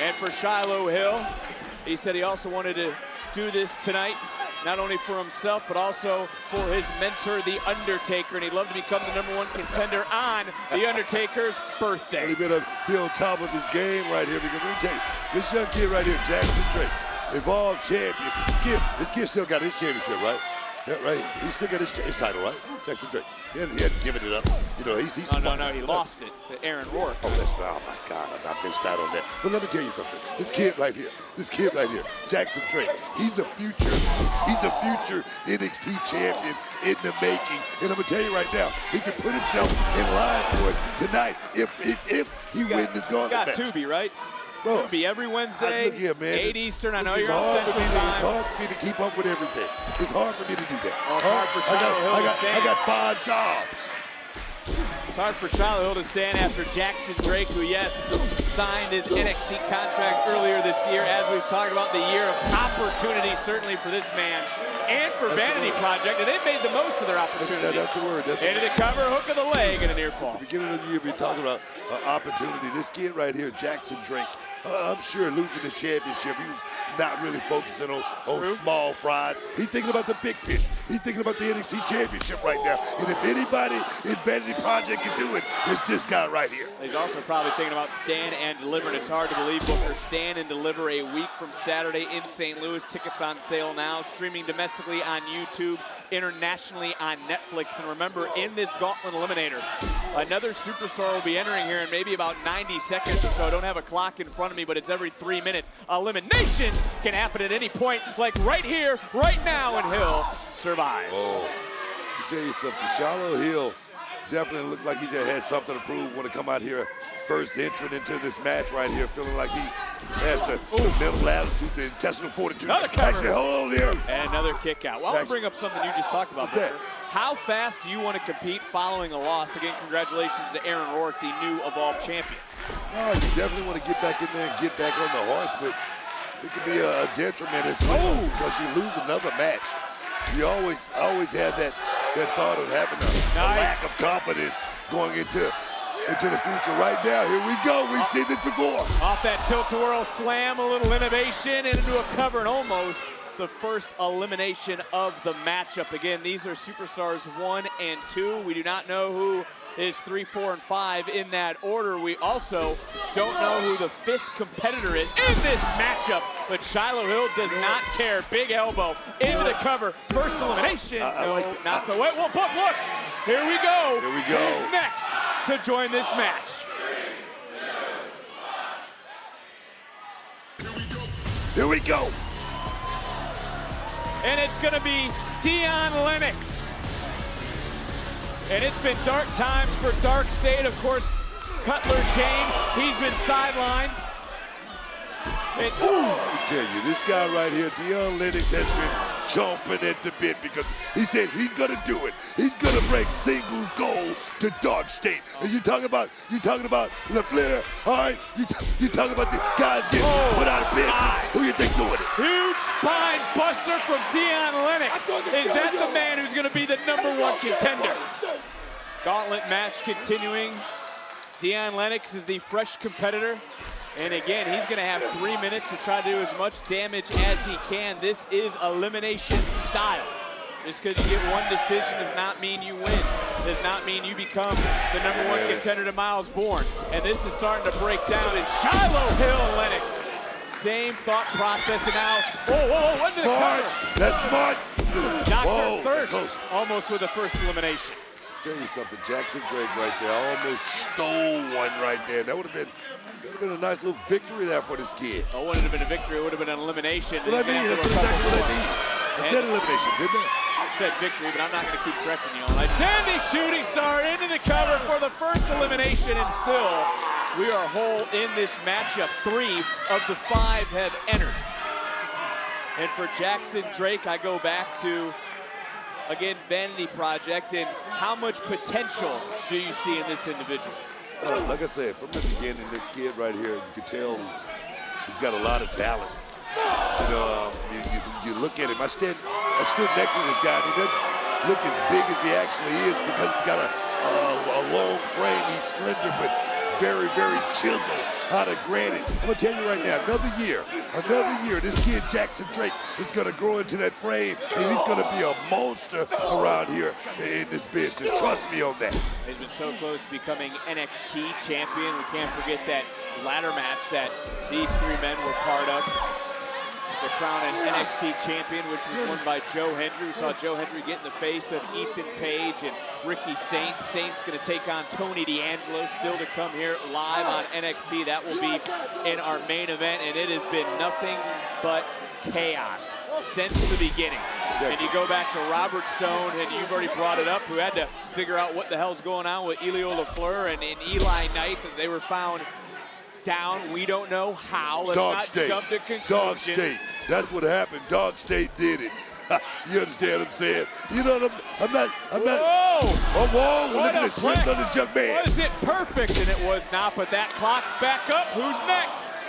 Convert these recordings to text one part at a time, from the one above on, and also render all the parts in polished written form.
And for Shiloh Hill, he said he also wanted to do this tonight, not only for himself, but also for his mentor, The Undertaker, and he'd love to become the #1 contender on The Undertaker's birthday. He better be on top of his game right here, because let me tell you, this young kid right here, Jackson Drake, Evolve champion. This kid still got his championship, right? Yeah, right. He still got his title, right? Jackson Drake. He hadn't given it up. You know, he's smart. No, he lost it to Aaron Rourke. Oh, oh my God, I missed out on that. But let me tell you something. This kid right here, Jackson Drake, he's a future NXT champion in the making. And I'm gonna tell you right now, he can put himself in line for it tonight if he wins this gauntlet match. Got Tubi, right? Bro, Tubi every Wednesday, here, man. 8 Eastern. I know it's you're on Central Time. It's hard for me to keep up with everything. It's hard for me to do that. Well, it's hard for Shiloh Hill to stand. I got 5 jobs. It's hard for Shiloh Hill to stand after Jackson Drake, who, yes, signed his NXT contract earlier this year. As we've talked about, the year of opportunity, certainly for this man and for Vanity Project, and they've made the most of their opportunities. That's the word. Into the cover, hook of the leg, and a near fall. At the beginning of the year, we're talking about opportunity. This kid right here, Jackson Drake, I'm sure losing his championship, he was not really focusing on small fries. He's thinking about the big fish. He's thinking about the NXT championship right now. And if anybody in Vanity Project can do it, it's this guy right here. He's also probably thinking about Stand and Deliver, and it's hard to believe, Booker. Stand and Deliver a week from Saturday in St. Louis. Tickets on sale now, streaming domestically on YouTube, internationally on Netflix. And remember, in this Gauntlet Eliminator, another superstar will be entering here in maybe about 90 seconds or so. I don't have a clock in front of me, but it's every 3 minutes. Eliminations can happen at any point, like right here, right now, and Hill survives. Oh, to tell you something, Shiloh Hill definitely looked like he just had something to prove when to come out here first entrant into this match right here, feeling like he has the mental attitude, the intestinal fortitude. Another cover. Actually, hold on here. And another kick out. Well, I want to bring up something you just talked about, Booker. How fast do you want to compete following a loss? Again, congratulations to Aaron Rourke, the new Evolve champion. No, you definitely want to get back in there and get back on the horse, but it could be a detriment as well because you lose another match. You always have that thought of having a lack of confidence going into the future. Right now, here we go. We've seen this before. Off that tilt-a-whirl slam, a little innovation, and into a cover, and almost the first elimination of the matchup. Again, these are Superstars 1 and 2. We do not know who is 3, 4, and 5 in that order. We also don't know who the 5th competitor is in this matchup, but Shiloh Hill does not care. Big elbow into the cover. First elimination. Not the way. Well, but look, here we go. Here we go. Who's next to join this match? Here we go. And it's going to be Dion Lennox. And it's been dark times for Dark State. Of course, Cutler James, he's been sidelined. I tell you, this guy right here, Dion Lennox, has been chomping at the bit because he says he's gonna do it. He's gonna break singles gold to Dark State. And you talking about LaFleur, all right? You talking about the guys getting put out of business. Who you think doing it? Huge spine buster from Dion Lennox. Is that the man who's gonna be the #1 contender? Gauntlet match continuing. Dion Lennox is the fresh competitor. And again, he's going to have 3 minutes to try to do as much damage as he can. This is elimination style. Just because you get one decision does not mean you win. Does not mean you become the #1 contender to Miles Bourne. And this is starting to break down in Shiloh Hill and Lennox. Same thought process, and now, what's the cover? That's smart. Dr. Thirst almost with the first elimination. Tell you something, Jackson Drake right there almost stole one right there. That would have been a nice little victory there for this kid. Oh, it wouldn't have been a victory, it would have been an elimination. What I mean, that's exactly what I mean. I said elimination, didn't I? I said victory, but I'm not going to keep correcting you all night. Standing shooting star into the cover for the first elimination, and still we are whole in this matchup. 3 of the 5 have entered. And for Jackson Drake, I go back to, again, Vanity Project, and how much potential do you see in this individual? Like I said, from the beginning, this kid right here, you can tell he's got a lot of talent. You know, you look at him. I stood next to this guy, and he doesn't look as big as he actually is because he's got a long frame. He's slender, but very, very chiseled out of granite. I'm gonna tell you right now, another year, this kid Jackson Drake is gonna grow into that frame, and he's gonna be a monster around here in this business. Trust me on that. He's been so close to becoming NXT champion. We can't forget that ladder match that these three men were part of to crown an NXT champion, which was won by Joe Hendry. We saw Joe Hendry get in the face of Ethan Page and Ricky Saints. Saints going to take on Tony D'Angelo, still to come here live on NXT. That will be in our main event, and it has been nothing but chaos since the beginning. Yes. And you go back to Robert Stone, and you've already brought it up, who had to figure out what the hell's going on with Elio LaFleur and Eli Knight, that they were found down. We don't know how. Let's Dog not State. jump to conclusions. Dog State. That's what happened. Dog State did it. You understand what I'm saying? You know what I'm not. Whoa! Oh, whoa! Look at the strength plex. of this young man. Was it perfect? And it was not, but that clock's back up. Who's next?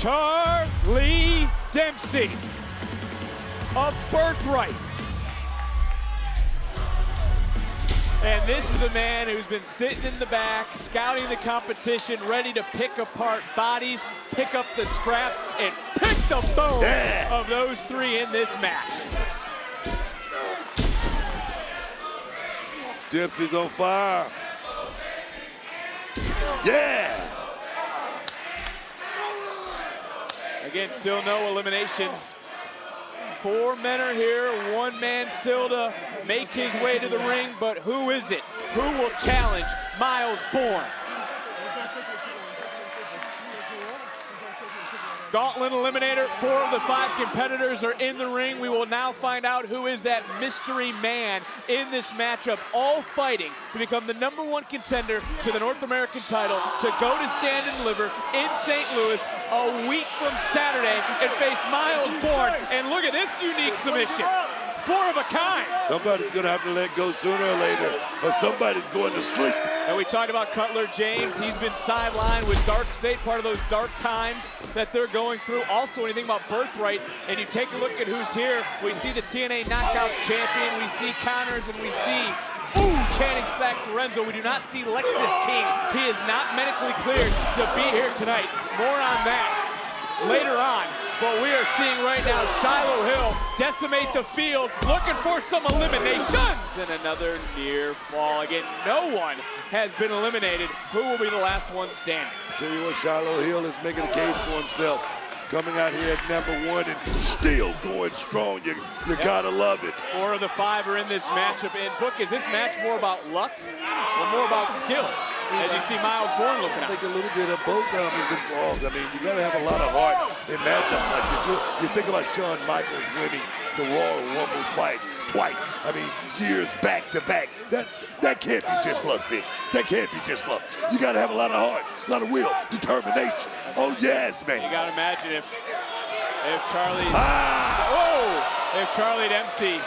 Charlie Dempsey of Birthright. And this is a man who's been sitting in the back, scouting the competition, ready to pick apart bodies, pick up the scraps, and pick the bone of those three in this match. Dempsey's on fire. Yeah! Again, still no eliminations. 4 men are here, 1 man still to make his way to the ring, but who is it? Who will challenge Myles Borne? Gauntlet Eliminator, 4 of the 5 competitors are in the ring. We will now find out who is that mystery man in this matchup, all fighting to become the #1 contender to the North American title, to go to Stand and Deliver in St. Louis a week from Saturday and face Myles Borne. And look at this unique submission. 4 of a kind. Somebody's gonna have to let go sooner or later, or somebody's going to sleep. And we talked about Cutler James. He's been sidelined with Dark State, part of those dark times that they're going through. Also, anything about Birthright, and you take a look at who's here. We see the TNA Knockouts champion. We see Connors, and we see, Channing Stacks Lorenzo. We do not see Lexis King. He is not medically cleared to be here tonight. More on that later on. But we are seeing right now Shiloh Hill decimate the field, looking for some eliminations. And another near fall. Again, no one has been eliminated. Who will be the last one standing? Tell you what, Shiloh Hill is making a case for himself. Coming out here at #1 and still going strong. You gotta love it. 4 of the 5 are in this matchup. And Book, is this match more about luck or more about skill? As you see Myles Borne looking I out. think a little bit of both of them is involved. I mean, you got to have a lot of heart in matchups like this. You think about Shawn Michaels winning the Royal Rumble twice. I mean, years back to back. That can't be just luck, Vic. That can't be just luck. You got to have a lot of heart, a lot of will, determination. Oh yes, man. You got to imagine if Charlie Dempsey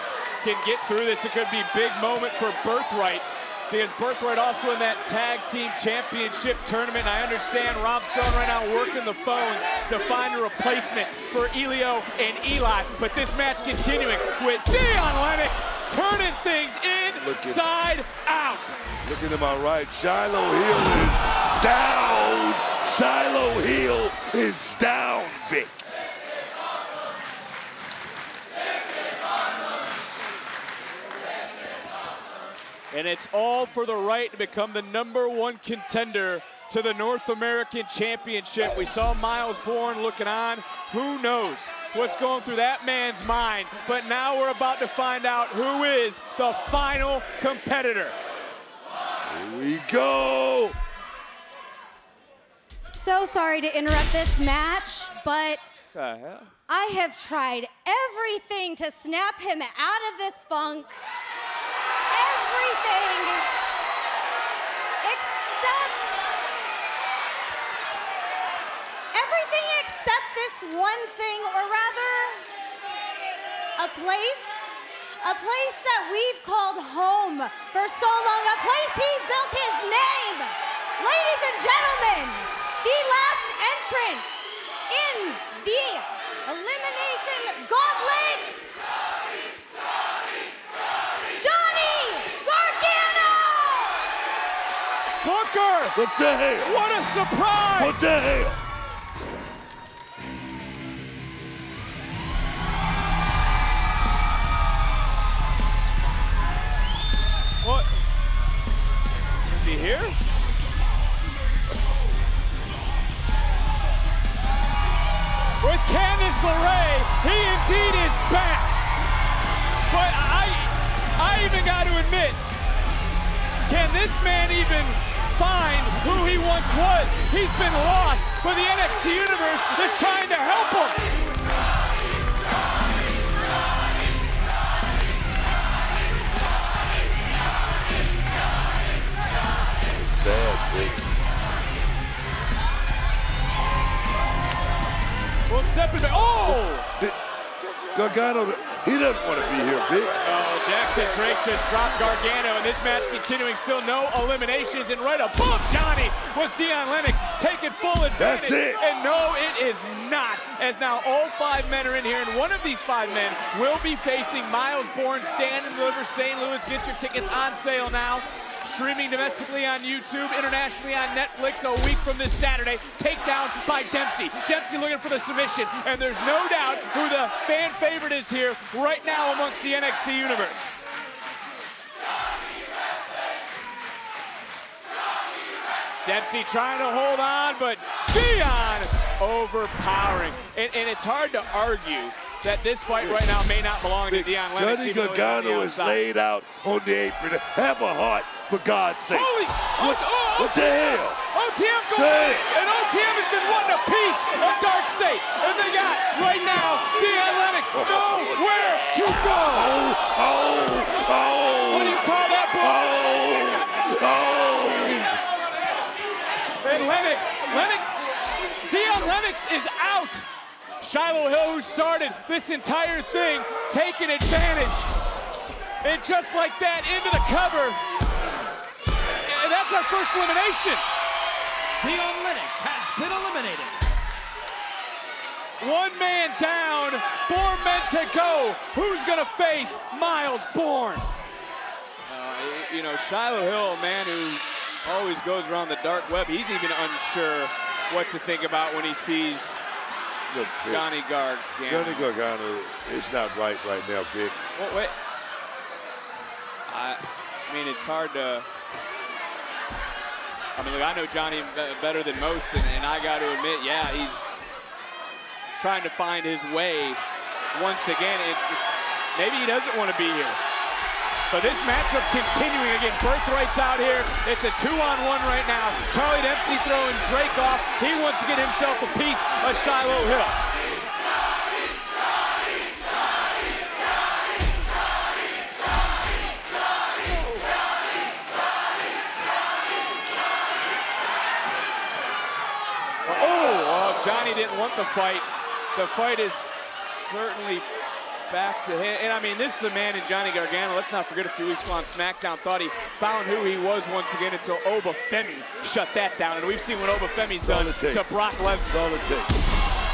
can get through this, it could be a big moment for Birthright. Because Birthright also in that tag team championship tournament. And I understand Rob Stone right now working the phones to find a replacement for Elio and Eli. But this match continuing with Dion Lennox turning things inside out. Looking to my right, Shiloh Hill is down. Shiloh Hill is down, Vic. And it's all for the right to become the #1 contender to the North American Championship. We saw Myles Borne looking on. Who knows what's going through that man's mind? But now we're about to find out who is the final competitor. Here we go. So sorry to interrupt this match, but The hell? I have tried everything to snap him out of this funk. Everything except this one thing, or rather, a place, A place that we've called home for so long, a place he built his name. Ladies and gentlemen, the last entrant in the Elimination Gauntlet, Johnny Gargano! Booker! What the hell? What a surprise! What the hell? What? Is he here? With Candice LeRae, he indeed is back. But I even got to admit, can this man even find who he once was? He's been lost, but the NXT Universe is trying to help him. Sad, Vic. Well, stepping back. Oh! Gargano, he doesn't want to be here, Vic. Oh, Jackson Drake just dropped Gargano, and this match continuing, still no eliminations, and right above Johnny was Dion Lennox taking full advantage. That's it. And no, it is not, as now all 5 men are in here, and one of these 5 men will be facing Miles Bourne, Stand and Deliver, St. Louis. Get your tickets on sale now. Streaming domestically on YouTube, internationally on Netflix a week from this Saturday. Takedown by Dempsey. Dempsey looking for the submission, and there's no doubt who the fan favorite is here right now amongst the NXT Universe. Dempsey trying to hold on, but Dion overpowering. And it's hard to argue that this fight right now may not belong to Dion Lennox. Johnny Gargano is laid out on the apron. Have a heart, for God's sake. Holy! What the hell? OTM going in, and OTM has been wanting a piece of Dark State, and they got right now Dion Lennox nowhere to go. What do you call that, bro? And Dion Lennox is out. Shiloh Hill, who started this entire thing, taking advantage. And just like that, into the cover. And that's our first elimination. Dion Lennox has been eliminated. 1 man down, 4 men to go. Who's gonna face Miles Bourne? You know, Shiloh Hill, a man who always goes around the dark web, he's even unsure what to think about when he sees Johnny Gargano. Johnny Gargano is not right now, Vic. Well, wait. I mean, it's hard to. I mean, look, I know Johnny better than most, and I got to admit, yeah, he's trying to find his way once again. Maybe he doesn't want to be here. But this matchup continuing again. Birthright's out here. It's a 2-on-1 right now. Charlie Dempsey throwing Drake off. He wants to get himself a piece of Shiloh Hill. Oh, Johnny didn't want the fight. The fight is certainly back to him. And I mean, this is a man in Johnny Gargano. Let's not forget a few weeks ago on SmackDown, thought he found who he was once again until Oba Femi shut that down. And we've seen what Oba Femi's done to Brock Lesnar. That's all it takes.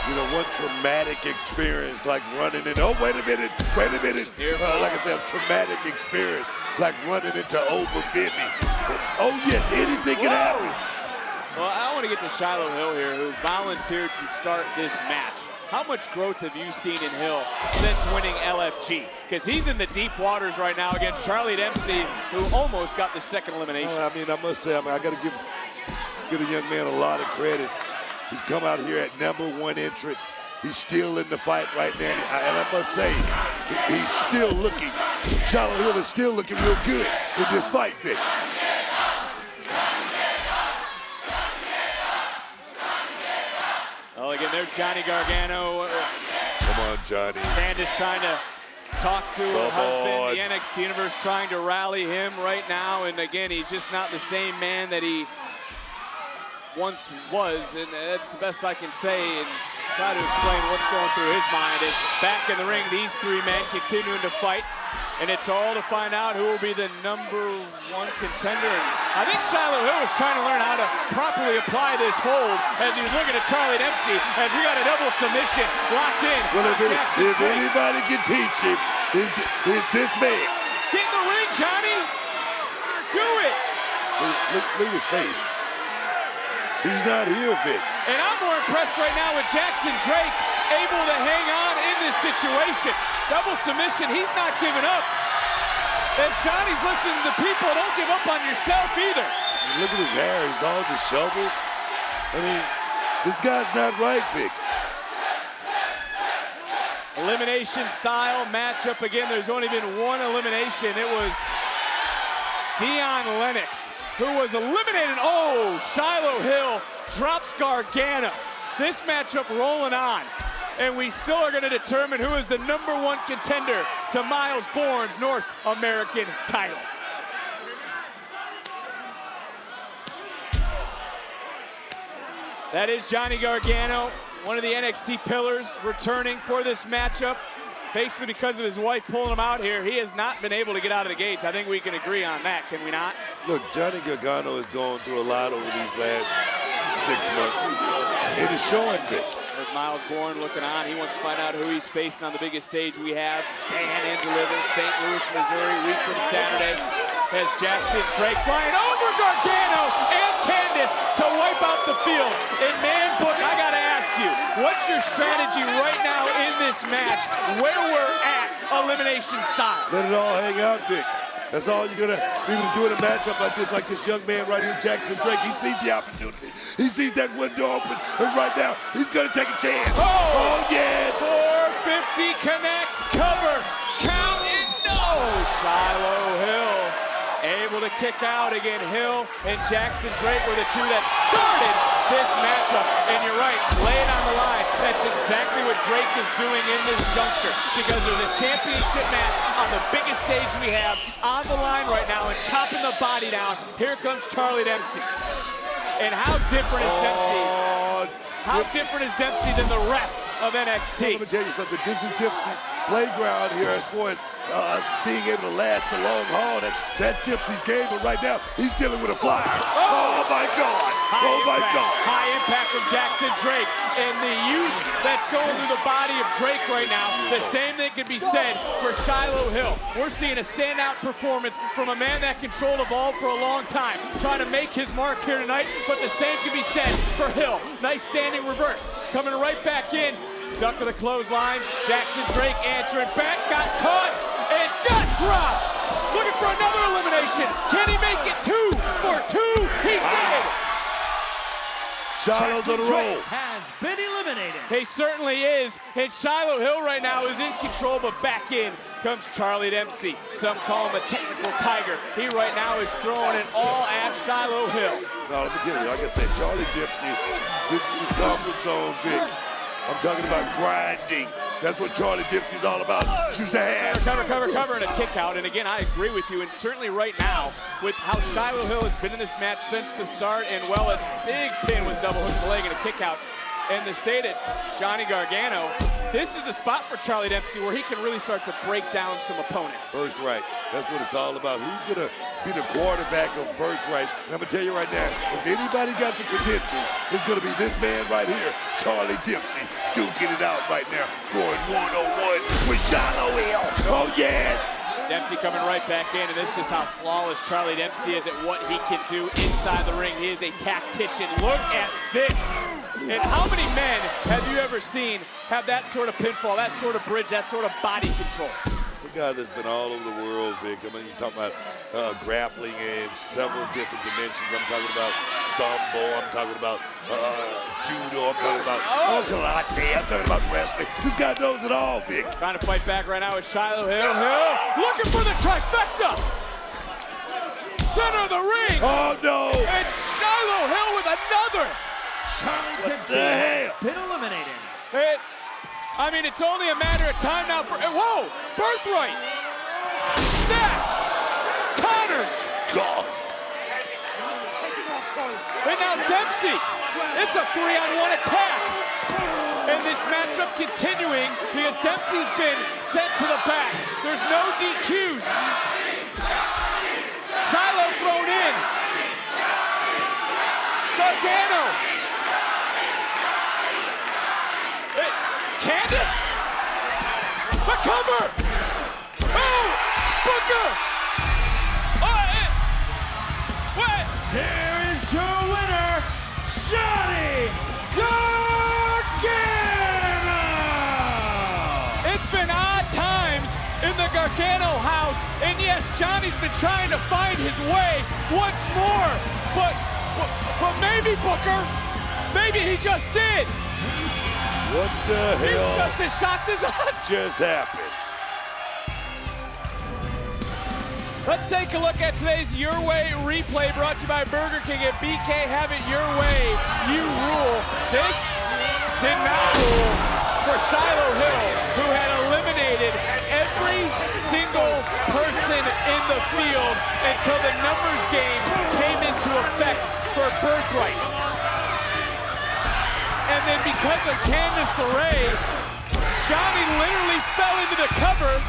You know, one traumatic experience like running in, wait a minute. Like I said, a traumatic experience like running into Oba Femi. Oh yes, anything can happen. Well, I want to get to Shiloh Hill here, who volunteered to start this match. How much growth have you seen in Hill since winning LFG? Because he's in the deep waters right now against Charlie Dempsey, who almost got the second elimination. I mean, I must say, I got to give the young man a lot of credit. He's come out here at #1 entrant. He's still in the fight right now. And I must say, he's still looking, Shiloh Hill is still looking real good in this fight, Vic. Well, again, there's Johnny Gargano. Come on, Johnny. Candice trying to talk to her husband. The NXT Universe trying to rally him right now. And again, he's just not the same man that he once was. And that's the best I can say. And try to explain what's going through his mind. Is back in the ring, these 3 men continuing to fight. And it's all to find out who will be the #1 contender. And I think Shiloh Hill was trying to learn how to properly apply this hold as he was looking at Charlie Dempsey as we got a double submission locked in. Well, if anybody can teach him, is this man. Get in the ring, Johnny. Do it. Look at his face. He's not here, Vic. And I'm more impressed right now with Jackson Drake able to hang on in this situation. Double submission, he's not giving up. As Johnny's listening to people, don't give up on yourself either. Look at his hair, he's all disheveled. I mean, this guy's not right, Vic. Elimination style matchup again. There's only been one elimination. It was Dion Lennox, who was eliminated. Oh, Shiloh Hill drops Gargano. This matchup rolling on. And we still are going to determine who is the #1 contender to Miles Bourne's North American title. That is Johnny Gargano, one of the NXT pillars, returning for this matchup. Basically because of his wife pulling him out here, he has not been able to get out of the gates. I think we can agree on that, can we not? Look, Johnny Gargano has gone through a lot over these last 6 months. It is showing, Vic. There's Miles Bourne looking on. He wants to find out who he's facing on the biggest stage we have. Stand and deliver, St. Louis, Missouri, week from Saturday. As Jackson Drake flying over Gargano and Candice to wipe out the field. In Man Book, I gotta ask you, what's your strategy right now in this match, where we're at elimination style? Let it all hang out, Vic. That's all you're gonna be able to do in a matchup like this young man right here, Jackson Drake. He sees the opportunity. He sees that window open, and right now, he's gonna take a chance. Oh yes! 450 connects, cover, count, and no! Shiloh Hill able to kick out again. Hill and Jackson Drake were the two that started this matchup. And you're right, lay it on the line. That's exactly what Drake is doing in this juncture, because there's a championship match on the biggest stage we have on the line right now, and chopping the body down. Here comes Charlie Dempsey. And how different is Dempsey? How different is Dempsey than the rest of NXT? Let me tell you something. This is Dempsey's playground here as far as being able to last the long haul. That's Dempsey's game, but right now he's dealing with a flyer. Oh my God! Oh my God! High impact from Jackson Drake, and the youth that's going through the body of Drake right now. The same thing can be said for Shiloh Hill. We're seeing a standout performance from a man that controlled Evolve for a long time, trying to make his mark here tonight, but the same can be said for Hill. Nice standing reverse, coming right back in. Duck of the clothesline, Jackson Drake answering back, got caught, and got dropped. Looking for another elimination. Can he make it 2 for 2? He did. Shiloh's on the roll. Has been eliminated. He certainly is. And Shiloh Hill right now is in control, but back in comes Charlie Dempsey. Some call him a technical tiger. He right now is throwing it all at Shiloh Hill. No, let me tell you, like I said, Charlie Dempsey, this is his comfort zone, Vic. I'm talking about grinding. That's what Charlie Dempsey's all about. Shoots the hand. Cover, and a kick out. And again, I agree with you. And certainly right now, with how Shiloh Hill has been in this match since the start, and well, a big pin with double hook the leg and a kick out. And the stated Johnny Gargano, this is the spot for Charlie Dempsey where he can really start to break down some opponents. Birthright. That's what it's all about. Who's going to be the quarterback of Birthright? And I'm going to tell you right now, if anybody got the credentials, it's going to be this man right here, Charlie Dempsey, duking it out right now, going 1-on-1 with Shiloh Hill. Oh, yes! Dempsey coming right back in, and this is how flawless Charlie Dempsey is at what he can do inside the ring. He is a tactician. Look at this. And how many men have you ever seen have that sort of pinfall, that sort of bridge, that sort of body control? It's a guy that's been all over the world, Vic. I mean, you're talking about grappling in several different dimensions. I'm talking about sambo. I'm talking about judo. I'm talking about karate. I'm talking about wrestling. This guy knows it all, Vic. Trying to fight back right now with Shiloh Hill. Hill looking for the trifecta. Center of the ring. Oh, no. And Shiloh Hill with another. Charlie Dempsey has been eliminated. I mean, it's only a matter of time now for, whoa, Birthright, Stacks, Connors. God. And now Dempsey, it's a 3-on-1 attack. And this matchup continuing because Dempsey's been sent to the back. There's no DQs. Shiloh thrown in. Gargano. Candice. The cover. Oh, Booker. What? Here is your winner, Johnny Gargano! It's been odd times in the Gargano house, and yes, Johnny's been trying to find his way once more, but maybe Booker, maybe he just did. What the hell He's just as shocked as us. just happened? Let's take a look at today's Your Way replay brought to you by Burger King and BK. Have it your way, you rule. This did not rule for Shiloh Hill, who had eliminated every single person in the field until the numbers game came into effect for Birthright. And then because of Candice LeRae, Johnny literally fell into the cover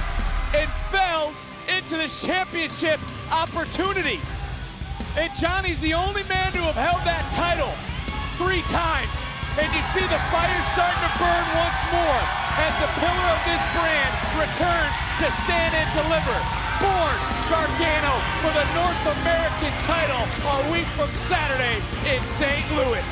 and fell into this championship opportunity. And Johnny's the only man to have held that title 3 times. And you see the fire starting to burn once more as the pillar of this brand returns to stand and deliver. Born Gargano for the North American title a week from Saturday in St. Louis.